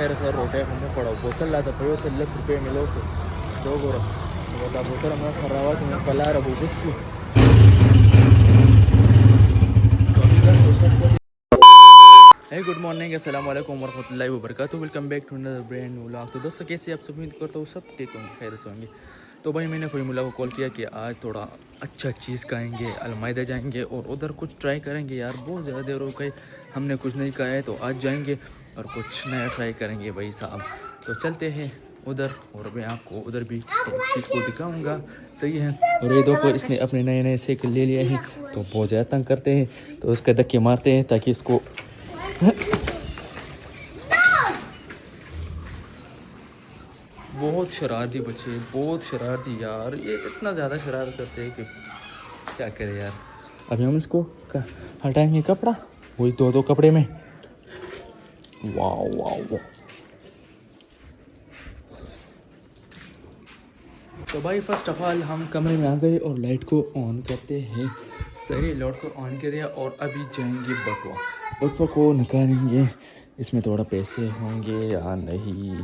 खैर सर रोटे हमने पड़ा बोतल लाता पड़ो से 10 रुपये मिलो तो दो गोरा बोला बोतल मैं खराबा कि मैं पला रहा हूँ उसको हे गुड मॉर्निंग अस्सलाम वालेकुम वरहमतुल्लाहि वबरकातुहू welcome back to another brand new vlog. तो दोस्तों कैसे आप सब उम्मीद करता हूँ सब ठीक होंगे खैर से होंगे। तो भाई मैंने फहीमुल्लाह को कॉल किया कि आज थोड़ा अच्छा चीज़ खाएंगे अलमायदा जाएंगे और उधर कुछ ट्राई करेंगे। यार बहुत ज़्यादा देर हो गई हमने कुछ नहीं खाया है तो आज जाएंगे और कुछ नया ट्राई करेंगे भाई साहब। तो चलते हैं उधर और मैं आपको उधर भी एक चीज़ को दिखाऊंगा। सही है। और ये देखो इसने अपने नए नए साइकिल ले लिया है तो बहुत ज़्यादा तंग करते हैं तो उसके धक्के मारते हैं ताकि इसको बहुत शरारती बच्चे बहुत शरारती यार ये इतना ज़्यादा शरारत करते हैं कि क्या करें यार। अभी हम इसको हटाएंगे कपड़ा वही दो कपड़े में। वाह वाह वाह। तो भाई फर्स्ट ऑफ ऑल हम कमरे में आ गए और लाइट को ऑन करते हैं। सही लाइट को ऑन कर दिया और अभी जाएंगे बटुआ को निकालेंगे। इसमें थोड़ा पैसे होंगे या नहीं,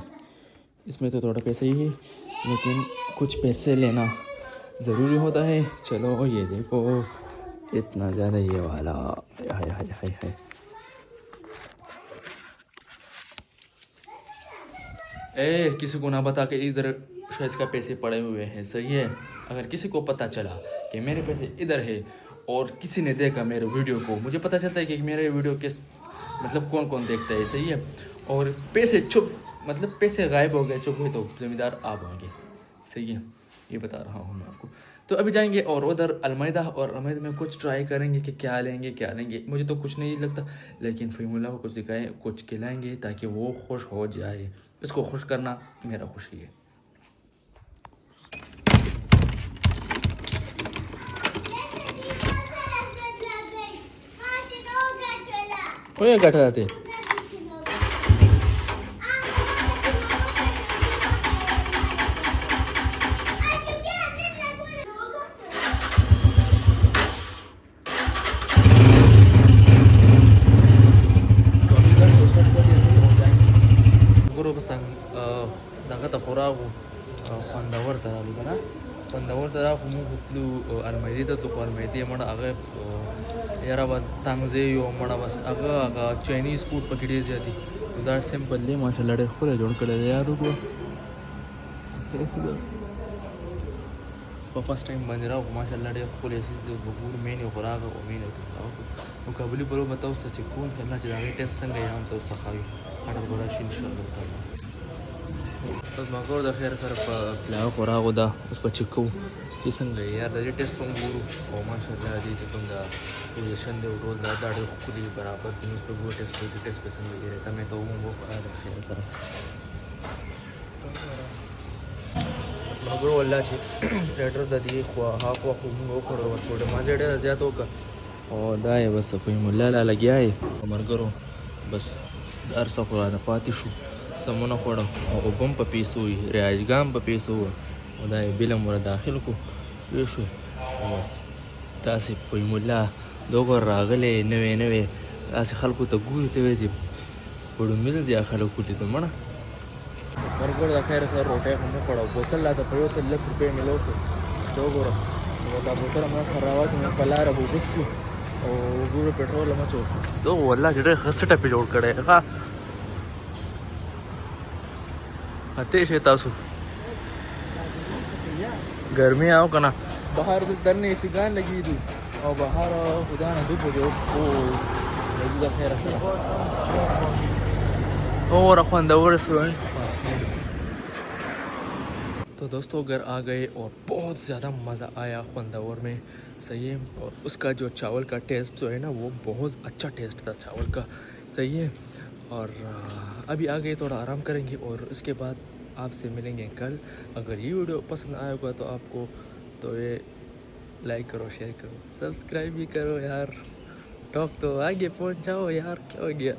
इसमें तो थोड़ा पैसे ही है लेकिन कुछ पैसे लेना ज़रूरी होता है। चलो ये देखो इतना ज़्यादा ये वाला हाय हाय हाय हाय। ए किसी को ना बता के इधर शायद का पैसे पड़े हुए हैं। सही है। अगर किसी को पता चला कि मेरे पैसे इधर है और किसी ने देखा मेरे वीडियो को, मुझे पता चलता है कि मेरे वीडियो किस मतलब कौन कौन देखता है। सही है। और पैसे चुप मतलब पैसे गायब हो गए चुप हुए तो ज़िम्मेदार आप होंगे। सही है। ये बता रहा हूँ मैं आपको। तो अभी जाएंगे और उधर अलमैदा और अलमैदा में कुछ ट्राई करेंगे कि क्या लेंगे। मुझे तो कुछ नहीं लगता लेकिन फहीमुल्लाह को कुछ दिखाएं कुछ खिलाएंगे ताकि वो खुश हो जाए। इसको खुश करना मेरा खुशी है। कोई गठा जाते daga furago fandawar tara lugana fandawar tara kumu kutlu almaydita to almaydi mada aga yara ba tangze yo mada bas aga Chinese food paketi jati udar simple le mashallah de khule jod kale yaar ko for first time bन रहा हूँ माशाल्लाह de khule sis de bur menu khuraga o menu to kabuli baro batao sta chikun करना चाहिए test संग यहाँ तो उसका खाई ऑर्डर बड़ा इंशाल्लाह ताला। बस मगर द खैर सर प्लाव कोरा गोदा उसको चिक्कू चिसन गए यार द टेस्ट तुम गुरु ओ माशाल्लाह दी चिकन दा ये संडे रोज दा दाड़ खुली बराबर दिन उस पे वो टेस्ट पसंद लगे रहता मैं तो वो करा द खैर सर मगर वाला ची लेटर द दी खवा हा को वो करो थोड़े मजे डे ज्यादा तो का और दाए बस फहीमुल्लाह ला लग गया है मर करो बस दर सफरा द पातिशु समोना खोड़ा और बम पपीसो रियाजगाम पपीसो उदाय बिलम वर दाखिल को येशु बस तासी फहीमुल्लाह दोगर रागले नवे ऐसे खलको तो गुरु ते वेदी पड़ो मिल दिया खलको तो मना बर्गर द खैर सर रोटे हमने पड़ा बोतल लाता पड़ो से 10 रुपये मिलो तो दो गोरा बोला बोतल मैं खराबा कि मैं पला रहा हूँ उसको और गुरु पेट्रोल मचो तो वल्ला जड़े खसटा पे जोड़ करे का अते शे तासु गर्मी आओ कना बाहर तो तरने इसी गान लगी थी और बाहर खुदा ना धूप जो ओ लगी दा खैर और अखवान दौड़ से तो दोस्तों घर आ गए और बहुत ज़्यादा मज़ा आया खंदावर में। सही है। और उसका जो चावल का टेस्ट जो है ना वो बहुत अच्छा टेस्ट था चावल का। सही है। और अभी आ गए थोड़ा आराम करेंगे और उसके बाद आपसे मिलेंगे कल। अगर ये वीडियो पसंद आएगा तो आपको तो ये लाइक करो शेयर करो सब्सक्राइब भी करो यार। टॉक तो आगे पहुंचाओ यार क्या हो गया।